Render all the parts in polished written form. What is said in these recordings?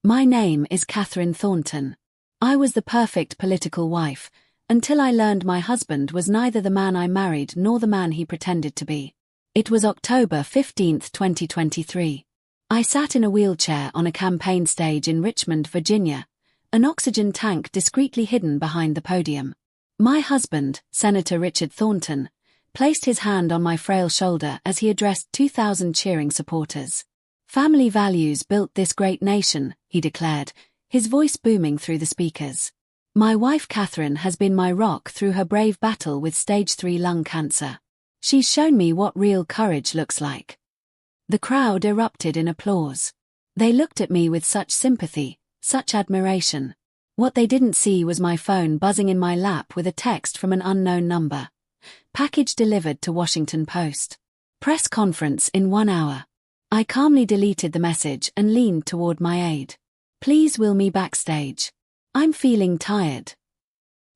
My name is Catherine Thornton. I was the perfect political wife, until I learned my husband was neither the man I married nor the man he pretended to be. It was October 15, 2023. I sat in a wheelchair on a campaign stage in Richmond, Virginia, an oxygen tank discreetly hidden behind the podium. My husband, Senator Richard Thornton, placed his hand on my frail shoulder as he addressed 2,000 cheering supporters. "Family values built this great nation," he declared, his voice booming through the speakers. "My wife Catherine has been my rock through her brave battle with stage 3 lung cancer. She's shown me what real courage looks like." The crowd erupted in applause. They looked at me with such sympathy, such admiration. What they didn't see was my phone buzzing in my lap with a text from an unknown number. "Package delivered to Washington Post. Press conference in 1 hour." I calmly deleted the message and leaned toward my aide. "Please wheel me backstage. I'm feeling tired."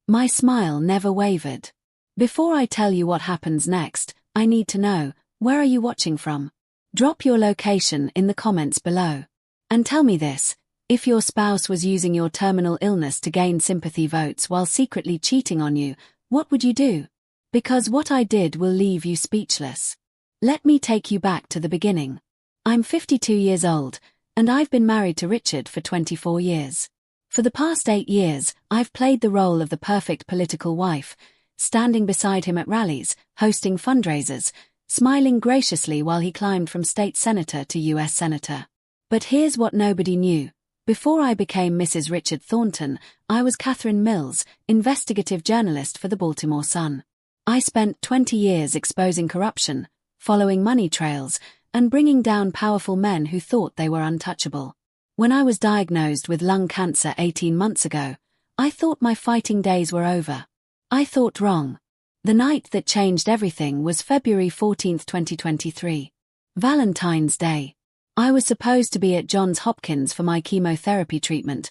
My smile never wavered. "Before I tell you what happens next, I need to know, where are you watching from? Drop your location in the comments below. And tell me this, if your spouse was using your terminal illness to gain sympathy votes while secretly cheating on you, what would you do? Because what I did will leave you speechless. Let me take you back to the beginning. I'm 52 years old, and I've been married to Richard for 24 years. For the past 8 years, I've played the role of the perfect political wife, standing beside him at rallies, hosting fundraisers, smiling graciously while he climbed from state senator to U.S. senator. But here's what nobody knew. Before I became Mrs. Richard Thornton, I was Catherine Mills, investigative journalist for the Baltimore Sun. I spent 20 years exposing corruption, following money trails, and bringing down powerful men who thought they were untouchable. When I was diagnosed with lung cancer 18 months ago, I thought my fighting days were over. I thought wrong. The night that changed everything was February 14, 2023. Valentine's Day. I was supposed to be at Johns Hopkins for my chemotherapy treatment,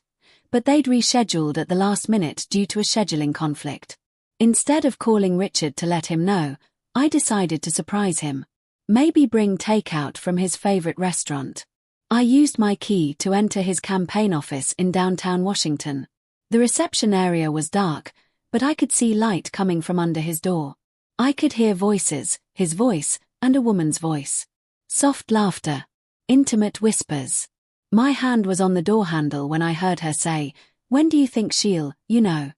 but they'd rescheduled at the last minute due to a scheduling conflict. Instead of calling Richard to let him know, I decided to surprise him. Maybe bring takeout from his favorite restaurant. I used my key to enter his campaign office in downtown Washington. The reception area was dark, but I could see light coming from under his door. I could hear voices, his voice, and a woman's voice. Soft laughter. Intimate whispers. My hand was on the door handle when I heard her say, "When do you think she'll, you know?"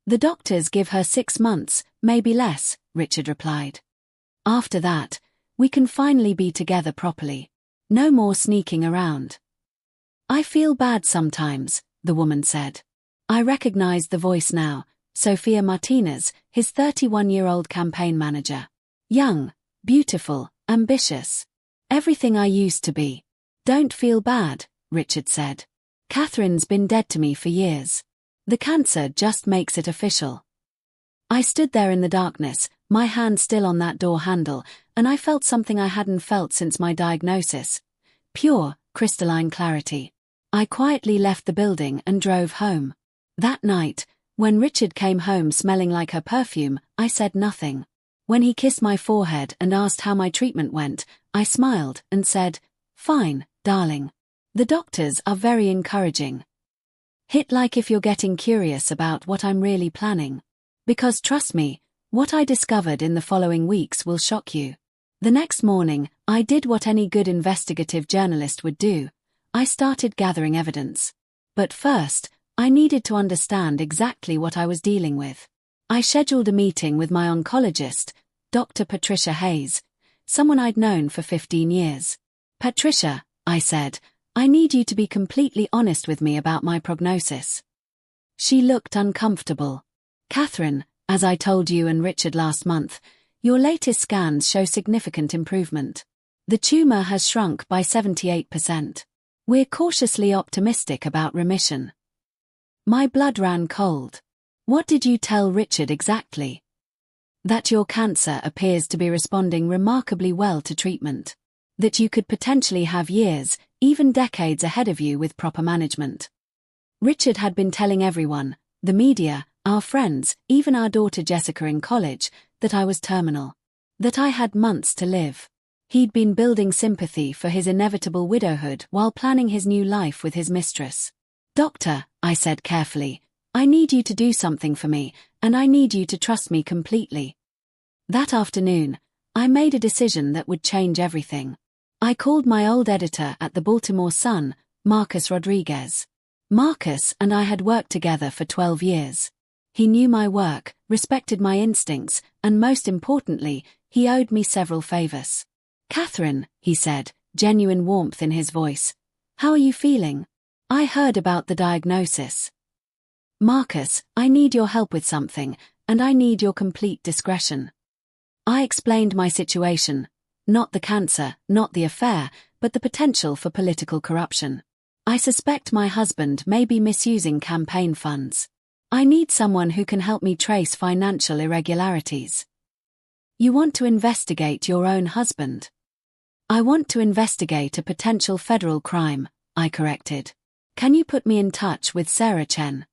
"The doctors give her 6 months, maybe less," Richard replied. "After that, we can finally be together properly. No more sneaking around." "I feel bad sometimes," the woman said. I recognized the voice now, Sophia Martinez, his 31-year-old campaign manager. Young, beautiful, ambitious. Everything I used to be. "Don't feel bad," Richard said. "Catherine's been dead to me for years. The cancer just makes it official." I stood there in the darkness, my hand still on that door handle, and I felt something I hadn't felt since my diagnosis. Pure, crystalline clarity. I quietly left the building and drove home. That night, when Richard came home smelling like her perfume, I said nothing. When he kissed my forehead and asked how my treatment went, I smiled and said, "Fine, darling. The doctors are very encouraging." Hit like if you're getting curious about what I'm really planning. Because trust me, what I discovered in the following weeks will shock you. The next morning, I did what any good investigative journalist would do. I started gathering evidence. But first, I needed to understand exactly what I was dealing with. I scheduled a meeting with my oncologist, Dr. Patricia Hayes, someone I'd known for 15 years. "Patricia," I said, "I need you to be completely honest with me about my prognosis." She looked uncomfortable. "Catherine, as I told you and Richard last month, your latest scans show significant improvement. The tumor has shrunk by 78%. We're cautiously optimistic about remission." My blood ran cold. "What did you tell Richard exactly?" "That your cancer appears to be responding remarkably well to treatment. That you could potentially have years, even decades ahead of you with proper management." Richard had been telling everyone, the media, our friends, even our daughter Jessica in college, that I was terminal. That I had months to live. He'd been building sympathy for his inevitable widowhood while planning his new life with his mistress. "Doctor," I said carefully, "I need you to do something for me, and I need you to trust me completely." That afternoon, I made a decision that would change everything. I called my old editor at the Baltimore Sun, Marcus Rodriguez. Marcus and I had worked together for 12 years. He knew my work, respected my instincts, and most importantly, he owed me several favors. "Catherine," he said, genuine warmth in his voice, "how are you feeling? I heard about the diagnosis." "Marcus, I need your help with something, and I need your complete discretion." I explained my situation, not the cancer, not the affair, but the potential for political corruption. "I suspect my husband may be misusing campaign funds. I need someone who can help me trace financial irregularities." "You want to investigate your own husband?" "I want to investigate a potential federal crime," I corrected. "Can you put me in touch with Sarah Chen?"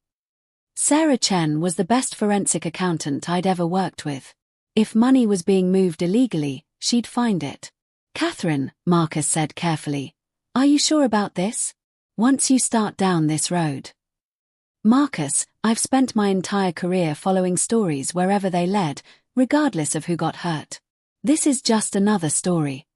Sarah Chen was the best forensic accountant I'd ever worked with. If money was being moved illegally, she'd find it. "Catherine," Marcus said carefully, "are you sure about this? Once you start down this road." "Marcus, I've spent my entire career following stories wherever they led, regardless of who got hurt. This is just another story."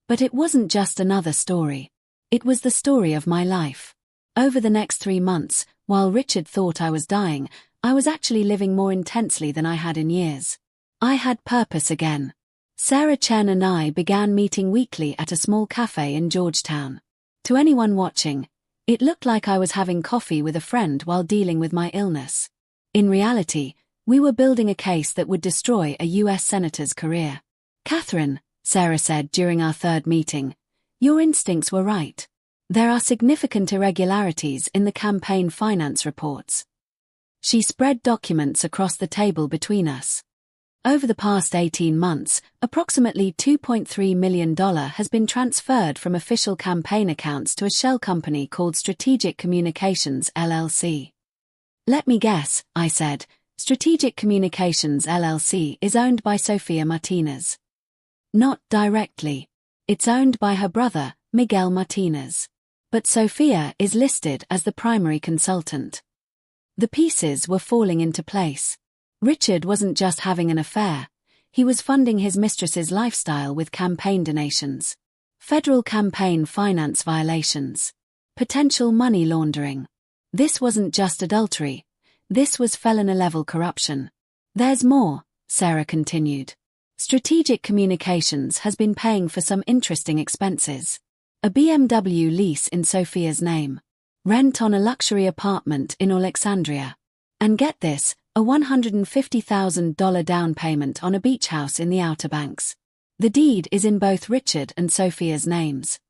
But it wasn't just another story. It was the story of my life. Over the next 3 months, while Richard thought I was dying, I was actually living more intensely than I had in years. I had purpose again. Sarah Chen and I began meeting weekly at a small cafe in Georgetown. To anyone watching, it looked like I was having coffee with a friend while dealing with my illness. In reality, we were building a case that would destroy a U.S. senator's career. "Catherine," Sarah said during our third meeting, "your instincts were right. There are significant irregularities in the campaign finance reports." She spread documents across the table between us. Over the past 18 months, approximately $2.3 million has been transferred from official campaign accounts to a shell company called Strategic Communications LLC. "Let me guess," I said, "Strategic Communications LLC is owned by Sofia Martinez." "Not directly. It's owned by her brother, Miguel Martinez. But Sofia is listed as the primary consultant." The pieces were falling into place. Richard wasn't just having an affair, he was funding his mistress's lifestyle with campaign donations. Federal campaign finance violations. Potential money laundering. This wasn't just adultery, this was felony-level corruption. "There's more," Sarah continued. "Strategic Communications has been paying for some interesting expenses. A BMW lease in Sofia's name. Rent on a luxury apartment in Alexandria. And get this, a $150,000 down payment on a beach house in the Outer Banks. The deed is in both Richard and Sofia's names."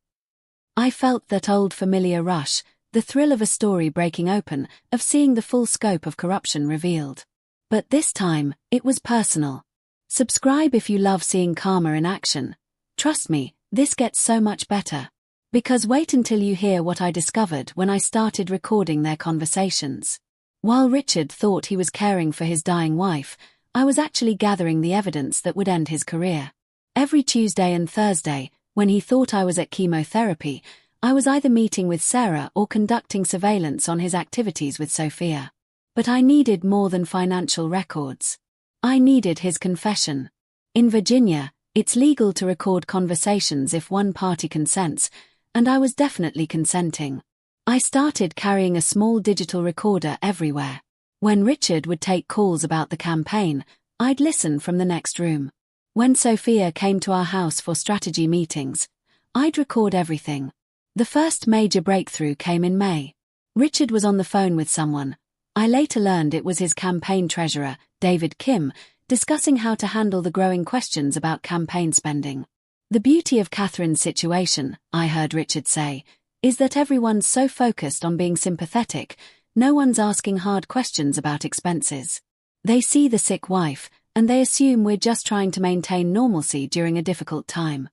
I felt that old familiar rush, the thrill of a story breaking open, of seeing the full scope of corruption revealed. But this time, it was personal. Subscribe if you love seeing karma in action. Trust me, this gets so much better. Because wait until you hear what I discovered when I started recording their conversations. While Richard thought he was caring for his dying wife, I was actually gathering the evidence that would end his career. Every Tuesday and Thursday, when he thought I was at chemotherapy, I was either meeting with Sarah or conducting surveillance on his activities with Sofia. But I needed more than financial records. I needed his confession. In Virginia, it's legal to record conversations if one party consents, and I was definitely consenting. I started carrying a small digital recorder everywhere. When Richard would take calls about the campaign, I'd listen from the next room. When Sofia came to our house for strategy meetings, I'd record everything. The first major breakthrough came in May. Richard was on the phone with someone. I later learned it was his campaign treasurer, David Kim, discussing how to handle the growing questions about campaign spending. "The beauty of Catherine's situation," I heard Richard say, "is that everyone's so focused on being sympathetic, no one's asking hard questions about expenses. They see the sick wife, and they assume we're just trying to maintain normalcy during a difficult time."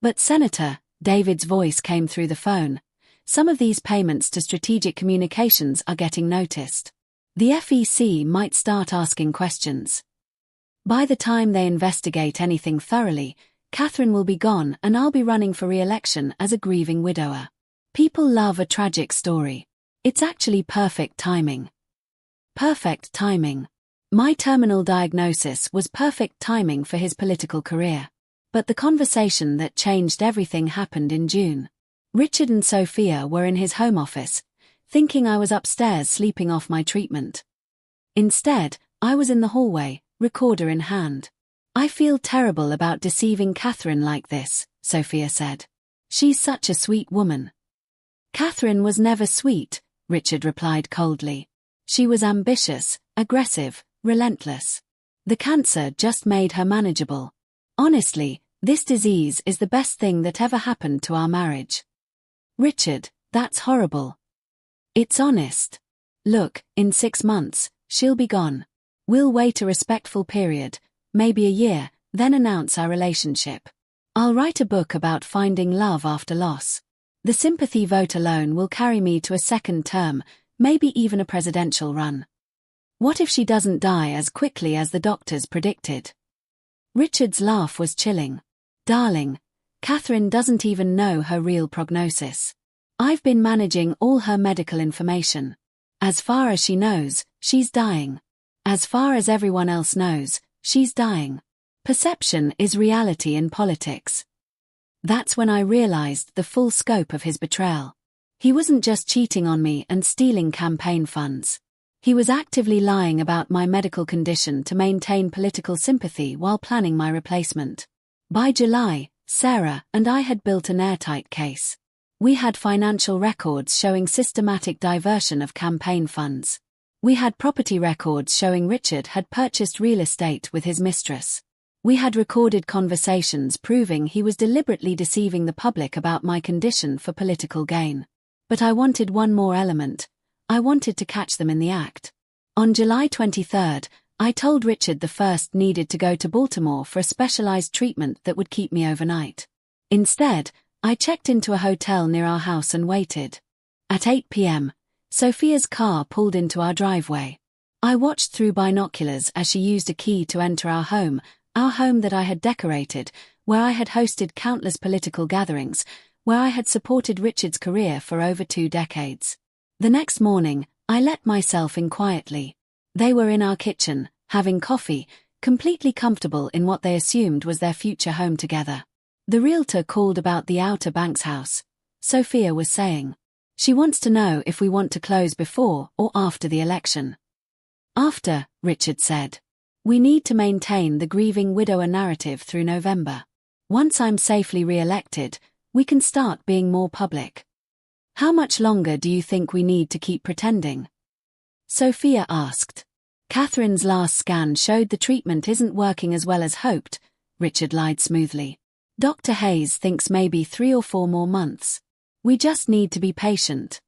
"But Senator," David's voice came through the phone, "some of these payments to Strategic Communications are getting noticed. The FEC might start asking questions. By the time they investigate anything thoroughly, Catherine will be gone and I'll be running for re-election as a grieving widower. People love a tragic story. It's actually perfect timing. Perfect timing. My terminal diagnosis was perfect timing for his political career. But the conversation that changed everything happened in June. Richard and Sophia were in his home office, thinking I was upstairs sleeping off my treatment. Instead, I was in the hallway, recorder in hand. "I feel terrible about deceiving Catherine like this," Sophia said. "She's such a sweet woman." "Catherine was never sweet," Richard replied coldly. "She was ambitious, aggressive, relentless. The cancer just made her manageable. Honestly, this disease is the best thing that ever happened to our marriage." "Richard, that's horrible." "It's honest. Look, in 6 months, she'll be gone. We'll wait a respectful period, maybe a year, then announce our relationship. I'll write a book about finding love after loss. The sympathy vote alone will carry me to a second term, maybe even a presidential run. What if she doesn't die as quickly as the doctors predicted?" Richard's laugh was chilling. "Darling, Catherine doesn't even know her real prognosis. I've been managing all her medical information. As far as she knows, she's dying. As far as everyone else knows, she's dying. Perception is reality in politics." That's when I realized the full scope of his betrayal. He wasn't just cheating on me and stealing campaign funds. He was actively lying about my medical condition to maintain political sympathy while planning my replacement. By July, Sarah and I had built an airtight case. We had financial records showing systematic diversion of campaign funds. We had property records showing Richard had purchased real estate with his mistress. We had recorded conversations proving he was deliberately deceiving the public about my condition for political gain. But I wanted one more element. I wanted to catch them in the act. On July 23rd, I told Richard the first needed to go to Baltimore for a specialized treatment that would keep me overnight. Instead, I checked into a hotel near our house and waited. At 8 p.m., Sophia's car pulled into our driveway. I watched through binoculars as she used a key to enter our home that I had decorated, where I had hosted countless political gatherings, where I had supported Richard's career for over 2 decades. The next morning, I let myself in quietly. They were in our kitchen, having coffee, completely comfortable in what they assumed was their future home together. The realtor called about the Outer Banks house, Sophia was saying. She wants to know if we want to close before or after the election. After, Richard said. We need to maintain the grieving widower narrative through November. Once I'm safely re-elected, we can start being more public. How much longer do you think we need to keep pretending? Sophia asked. Catherine's last scan showed the treatment isn't working as well as hoped, Richard lied smoothly. Dr. Hayes thinks maybe 3 or 4 more months. We just need to be patient.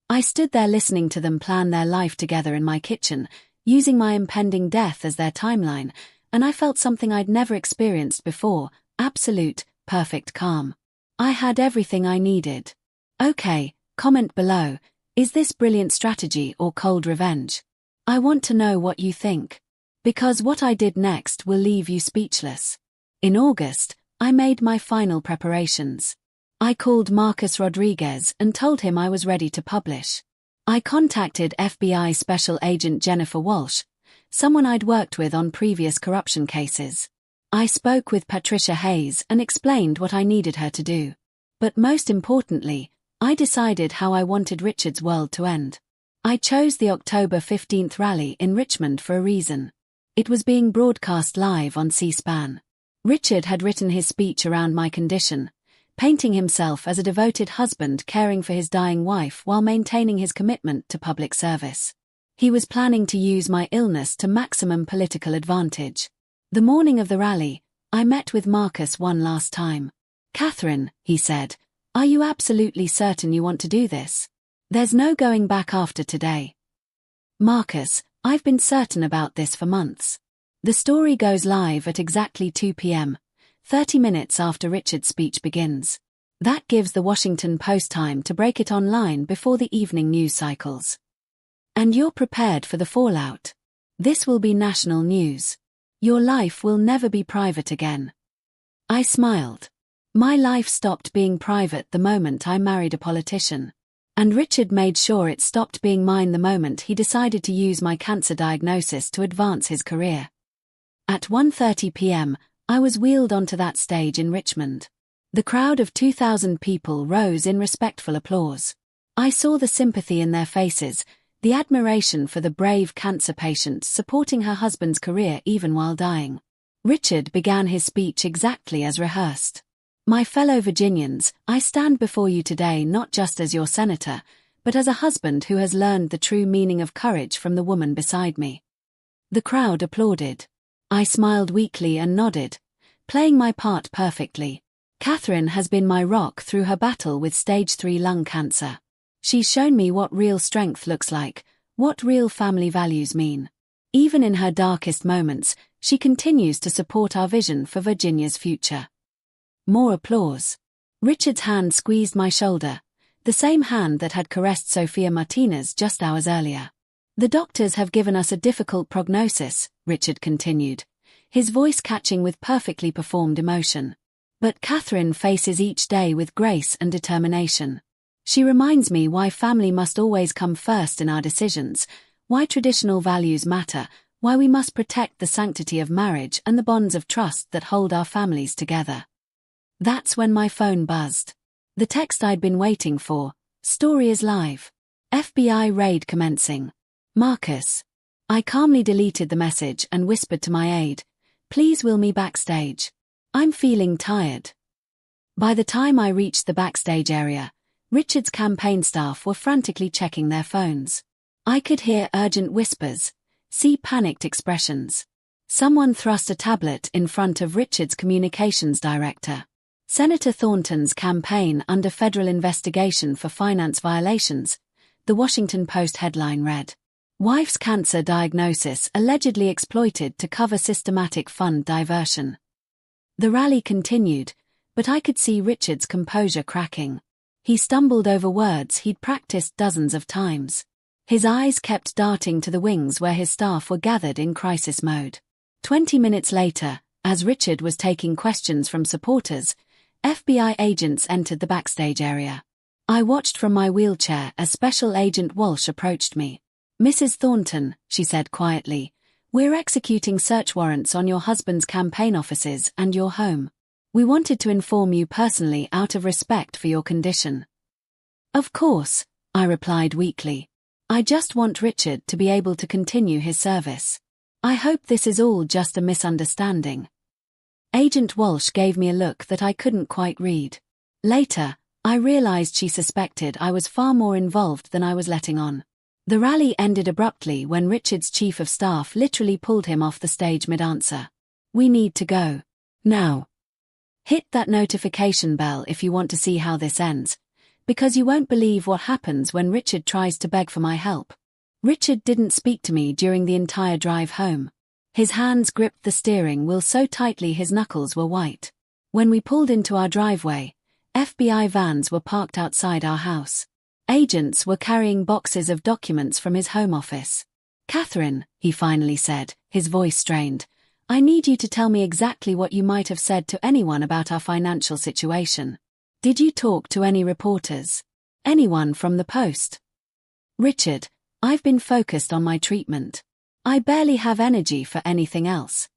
I stood there listening to them plan their life together in my kitchen, using my impending death as their timeline, and I felt something I'd never experienced before, absolute, perfect calm. I had everything I needed. Okay, comment below, is this brilliant strategy or cold revenge? I want to know what you think. Because what I did next will leave you speechless. In August, I made my final preparations. I called Marcus Rodriguez and told him I was ready to publish. I contacted FBI Special Agent Jennifer Walsh, someone I'd worked with on previous corruption cases. I spoke with Patricia Hayes and explained what I needed her to do. But most importantly, I decided how I wanted Richard's world to end. I chose the October 15th rally in Richmond for a reason. It was being broadcast live on C-SPAN. Richard had written his speech around my condition, painting himself as a devoted husband caring for his dying wife while maintaining his commitment to public service. He was planning to use my illness to maximum political advantage. The morning of the rally, I met with Marcus one last time. Catherine, he said, are you absolutely certain you want to do this? There's no going back after today. Marcus, I've been certain about this for months. The story goes live at exactly 2 p.m., 30 minutes after Richard's speech begins. That gives the Washington Post time to break it online before the evening news cycles. And you're prepared for the fallout. This will be national news. Your life will never be private again. I smiled. My life stopped being private the moment I married a politician. And Richard made sure it stopped being mine the moment he decided to use my cancer diagnosis to advance his career. At 1:30 p.m., I was wheeled onto that stage in Richmond. The crowd of 2,000 people rose in respectful applause. I saw the sympathy in their faces, the admiration for the brave cancer patient supporting her husband's career even while dying. Richard began his speech exactly as rehearsed. My fellow Virginians, I stand before you today not just as your senator, but as a husband who has learned the true meaning of courage from the woman beside me. The crowd applauded. I smiled weakly and nodded, playing my part perfectly. Catherine has been my rock through her battle with stage 3 lung cancer. She's shown me what real strength looks like, what real family values mean. Even in her darkest moments, she continues to support our vision for Virginia's future. More applause. Richard's hand squeezed my shoulder, the same hand that had caressed Sophia Martinez just hours earlier. The doctors have given us a difficult prognosis, Richard continued, his voice catching with perfectly performed emotion. But Catherine faces each day with grace and determination. She reminds me why family must always come first in our decisions, why traditional values matter, why we must protect the sanctity of marriage and the bonds of trust that hold our families together. That's when my phone buzzed. The text I'd been waiting for. Story is live. FBI raid commencing. Marcus. I calmly deleted the message and whispered to my aide, "Please wheel me backstage. I'm feeling tired." By the time I reached the backstage area, Richard's campaign staff were frantically checking their phones. I could hear urgent whispers, see panicked expressions. Someone thrust a tablet in front of Richard's communications director. Senator Thornton's campaign under federal investigation for finance violations, the Washington Post headline read. Wife's cancer diagnosis allegedly exploited to cover systematic fund diversion. The rally continued, but I could see Richard's composure cracking. He stumbled over words he'd practiced dozens of times. His eyes kept darting to the wings where his staff were gathered in crisis mode. 20 minutes later, as Richard was taking questions from supporters, FBI agents entered the backstage area. I watched from my wheelchair as Special Agent Walsh approached me. "Mrs. Thornton," she said quietly, "we're executing search warrants on your husband's campaign offices and your home. We wanted to inform you personally out of respect for your condition." "Of course," I replied weakly. "I just want Richard to be able to continue his service. I hope this is all just a misunderstanding." Agent Walsh gave me a look that I couldn't quite read. Later, I realized she suspected I was far more involved than I was letting on. The rally ended abruptly when Richard's chief of staff literally pulled him off the stage mid-answer. "We need to go. Now. Hit that notification bell if you want to see how this ends, because you won't believe what happens when Richard tries to beg for my help." Richard didn't speak to me during the entire drive home. His hands gripped the steering wheel so tightly his knuckles were white. When we pulled into our driveway, FBI vans were parked outside our house. Agents were carrying boxes of documents from his home office. "Catherine," he finally said, his voice strained, "I need you to tell me exactly what you might have said to anyone about our financial situation. Did you talk to any reporters? Anyone from the Post?" "Richard, I've been focused on my treatment. I barely have energy for anything else."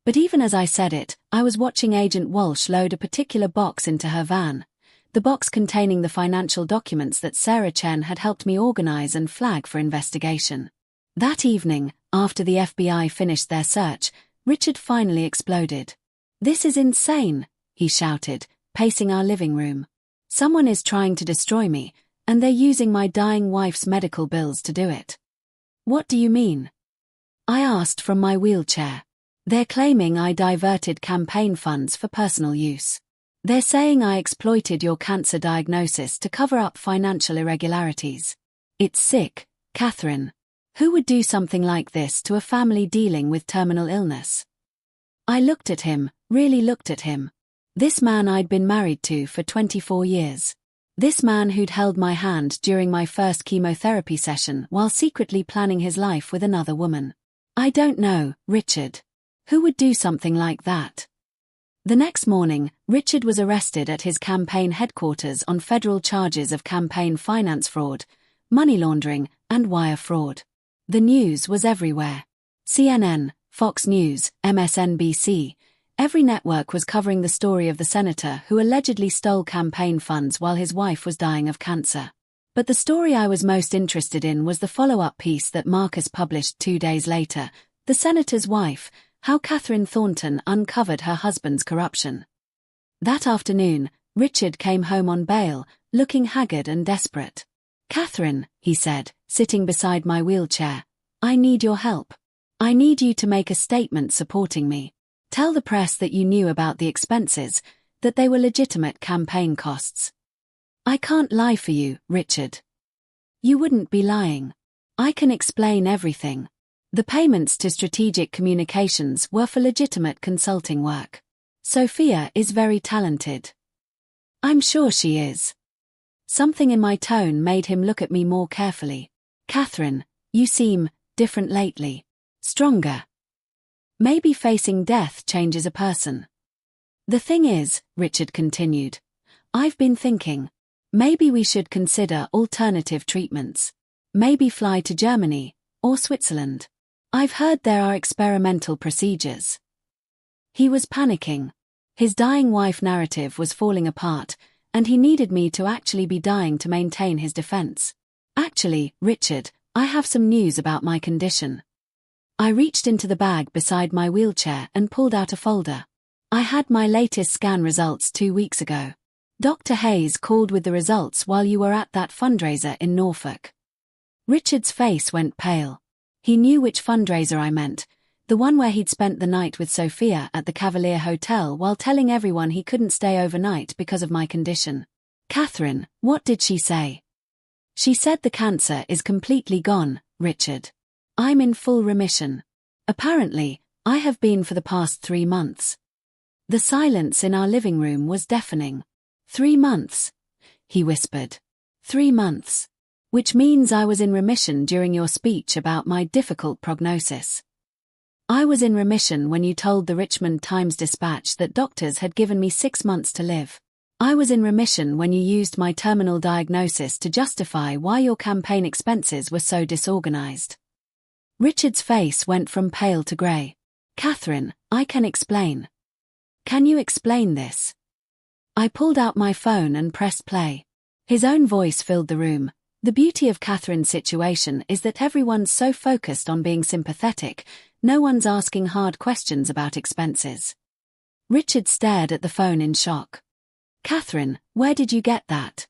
But even as I said it, I was watching Agent Walsh load a particular box into her van, the box containing the financial documents that Sarah Chen had helped me organize and flag for investigation. That evening, after the FBI finished their search, Richard finally exploded. "This is insane," he shouted, pacing our living room. "Someone is trying to destroy me, and they're using my dying wife's medical bills to do it." "What do you mean?" I asked from my wheelchair. "They're claiming I diverted campaign funds for personal use. They're saying I exploited your cancer diagnosis to cover up financial irregularities. It's sick, Catherine. Who would do something like this to a family dealing with terminal illness?" I looked at him, really looked at him. This man I'd been married to for 24 years. This man who'd held my hand during my first chemotherapy session while secretly planning his life with another woman. "I don't know, Richard. Who would do something like that?" The next morning, Richard was arrested at his campaign headquarters on federal charges of campaign finance fraud, money laundering, and wire fraud. The news was everywhere. CNN, Fox News, MSNBC, every network was covering the story of the senator who allegedly stole campaign funds while his wife was dying of cancer. But the story I was most interested in was the follow-up piece that Marcus published 2 days later, The Senator's Wife, How Catherine Thornton Uncovered Her Husband's Corruption. That afternoon, Richard came home on bail, looking haggard and desperate. "Catherine," he said, sitting beside my wheelchair, "I need your help. I need you to make a statement supporting me. Tell the press that you knew about the expenses, that they were legitimate campaign costs." "I can't lie for you, Richard." "You wouldn't be lying. I can explain everything. The payments to Strategic Communications were for legitimate consulting work. Sophia is very talented." "I'm sure she is." Something in my tone made him look at me more carefully. "Catherine, you seem different lately. Stronger. Maybe facing death changes a person." "The thing is," Richard continued, "I've been thinking, maybe we should consider alternative treatments. Maybe fly to Germany, or Switzerland. I've heard there are experimental procedures." He was panicking. His dying wife narrative was falling apart, and he needed me to actually be dying to maintain his defense. "Actually, Richard, I have some news about my condition." I reached into the bag beside my wheelchair and pulled out a folder. "I had my latest scan results 2 weeks ago. Dr. Hayes called with the results while you were at that fundraiser in Norfolk." Richard's face went pale. He knew which fundraiser I meant, the one where he'd spent the night with Sophia at the Cavalier Hotel while telling everyone he couldn't stay overnight because of my condition. "Catherine, what did she say?" "She said the cancer is completely gone, Richard. I'm in full remission. Apparently, I have been for the past 3 months." The silence in our living room was deafening. 3 months, he whispered. 3 months. Which means I was in remission during your speech about my difficult prognosis. I was in remission when you told the Richmond Times-Dispatch that doctors had given me 6 months to live. I was in remission when you used my terminal diagnosis to justify why your campaign expenses were so disorganized. Richard's face went from pale to grey. "Catherine, I can explain." "Can you explain this?" I pulled out my phone and pressed play. His own voice filled the room. "The beauty of Catherine's situation is that everyone's so focused on being sympathetic, no one's asking hard questions about expenses." Richard stared at the phone in shock. "Catherine, where did you get that?"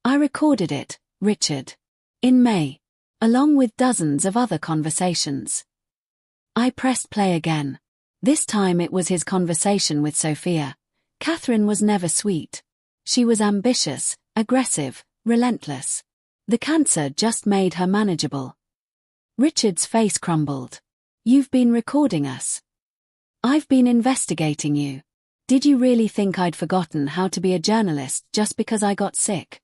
"I recorded it, Richard. In May. Along with dozens of other conversations." I pressed play again. This time it was his conversation with Sophia. Catherine was never sweet. She was ambitious, aggressive, relentless. The cancer just made her manageable. Richard's face crumbled. "You've been recording us." "I've been investigating you. Did you really think I'd forgotten how to be a journalist just because I got sick?"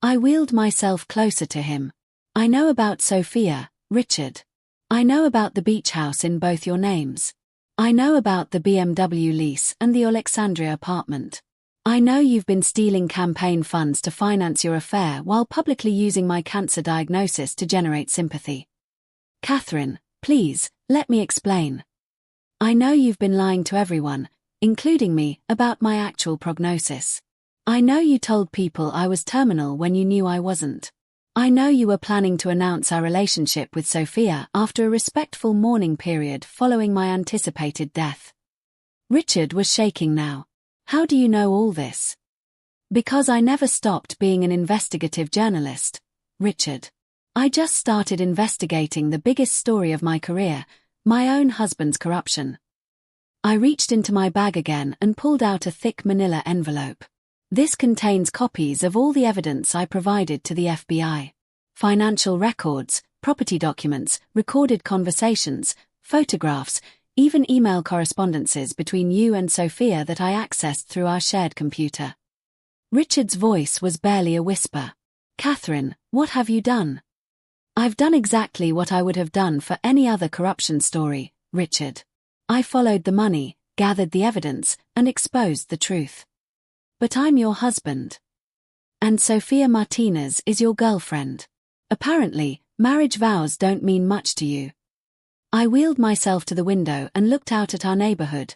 I wheeled myself closer to him. "I know about Sophia, Richard. I know about the beach house in both your names. I know about the BMW lease and the Alexandria apartment. I know you've been stealing campaign funds to finance your affair while publicly using my cancer diagnosis to generate sympathy. Catherine, please, let me explain. I know you've been lying to everyone, including me, about my actual prognosis. I know you told people I was terminal when you knew I wasn't. I know you were planning to announce our relationship with Sophia after a respectful mourning period following my anticipated death." Richard was shaking now. "How do you know all this?" "Because I never stopped being an investigative journalist, Richard. I just started investigating the biggest story of my career, my own husband's corruption." I reached into my bag again and pulled out a thick manila envelope. "This contains copies of all the evidence I provided to the FBI. Financial records, property documents, recorded conversations, photographs, even email correspondences between you and Sophia that I accessed through our shared computer." Richard's voice was barely a whisper. "Catherine, what have you done?" "I've done exactly what I would have done for any other corruption story, Richard. I followed the money, gathered the evidence, and exposed the truth. But I'm your husband. And Sofia Martinez is your girlfriend. Apparently, marriage vows don't mean much to you. I wheeled myself to the window and looked out at our neighborhood,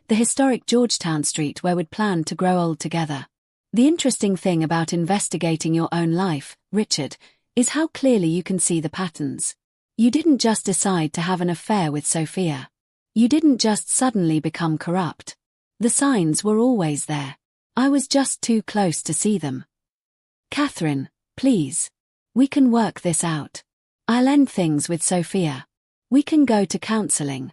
the historic Georgetown street where we'd planned to grow old together. The interesting thing about investigating your own life, Richard, is how clearly you can see the patterns. You didn't just decide to have an affair with Sofia. You didn't just suddenly become corrupt. The signs were always there. I was just too close to see them. Catherine, please. We can work this out. I'll end things with Sofia. We can go to counseling.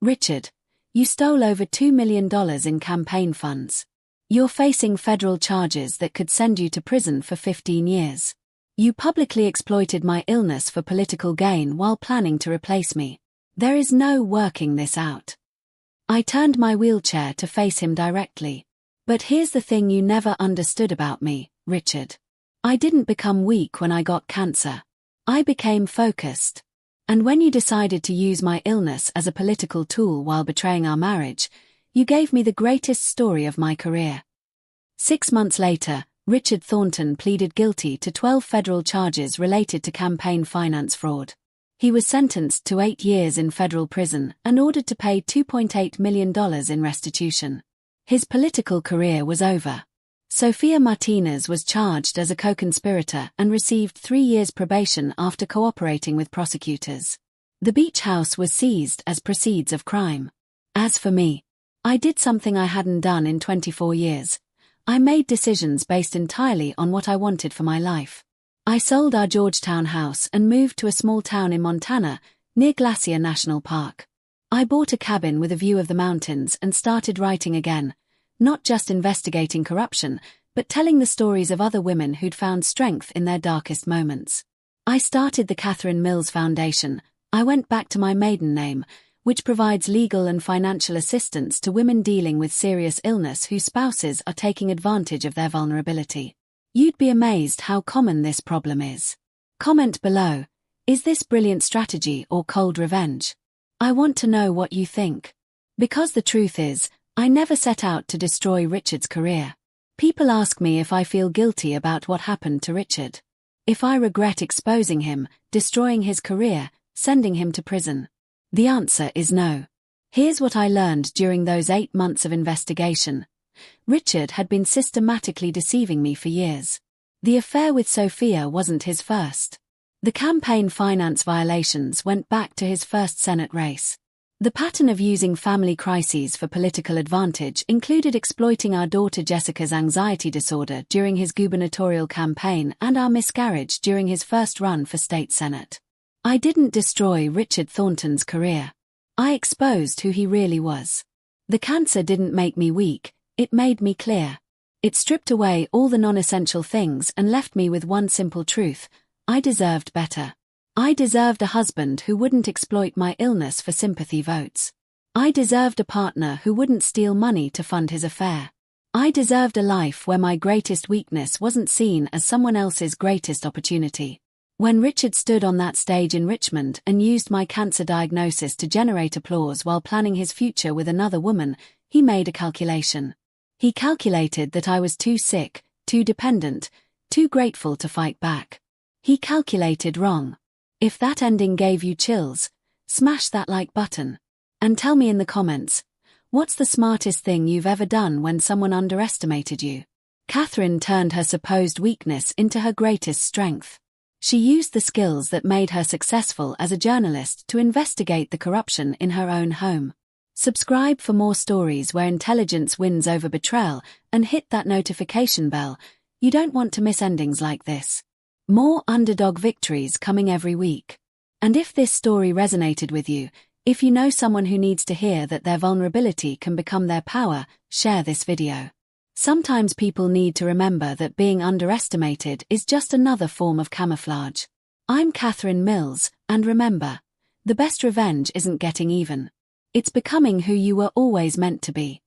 Richard, you stole over $2 million in campaign funds. You're facing federal charges that could send you to prison for 15 years. You publicly exploited my illness for political gain while planning to replace me. There is no working this out. I turned my wheelchair to face him directly. But here's the thing you never understood about me, Richard. I didn't become weak when I got cancer. I became focused. And when you decided to use my illness as a political tool while betraying our marriage, you gave me the greatest story of my career. 6 months later, Richard Thornton pleaded guilty to 12 federal charges related to campaign finance fraud. He was sentenced to 8 years in federal prison and ordered to pay $2.8 million in restitution. His political career was over. Sofia Martinez was charged as a co-conspirator and received 3 years probation after cooperating with prosecutors. The beach house was seized as proceeds of crime. As for me, I did something I hadn't done in 24 years. I made decisions based entirely on what I wanted for my life. I sold our Georgetown house and moved to a small town in Montana, near Glacier National Park. I bought a cabin with a view of the mountains and started writing again, not just investigating corruption, but telling the stories of other women who'd found strength in their darkest moments. I started the Catherine Mills Foundation. I went back to my maiden name, which provides legal and financial assistance to women dealing with serious illness whose spouses are taking advantage of their vulnerability. You'd be amazed how common this problem is. Comment below, is this brilliant strategy or cold revenge? I want to know what you think. Because the truth is, I never set out to destroy Richard's career. People ask me if I feel guilty about what happened to Richard. If I regret exposing him, destroying his career, sending him to prison. The answer is no. Here's what I learned during those 8 months of investigation. Richard had been systematically deceiving me for years. The affair with Sofia wasn't his first. The campaign finance violations went back to his first Senate race. The pattern of using family crises for political advantage included exploiting our daughter Jessica's anxiety disorder during his gubernatorial campaign and our miscarriage during his first run for state senate. I didn't destroy Richard Thornton's career. I exposed who he really was. The cancer didn't make me weak, it made me clear. It stripped away all the non-essential things and left me with one simple truth: I deserved better. I deserved a husband who wouldn't exploit my illness for sympathy votes. I deserved a partner who wouldn't steal money to fund his affair. I deserved a life where my greatest weakness wasn't seen as someone else's greatest opportunity. When Richard stood on that stage in Richmond and used my cancer diagnosis to generate applause while planning his future with another woman, he made a calculation. He calculated that I was too sick, too dependent, too grateful to fight back. He calculated wrong. If that ending gave you chills, smash that like button. And tell me in the comments, what's the smartest thing you've ever done when someone underestimated you? Catherine turned her supposed weakness into her greatest strength. She used the skills that made her successful as a journalist to investigate the corruption in her own home. Subscribe for more stories where intelligence wins over betrayal, and hit that notification bell. You don't want to miss endings like this. More underdog victories coming every week. And if this story resonated with you, if you know someone who needs to hear that their vulnerability can become their power, share this video. Sometimes people need to remember that being underestimated is just another form of camouflage. I'm Catherine Mills, and remember, the best revenge isn't getting even. It's becoming who you were always meant to be.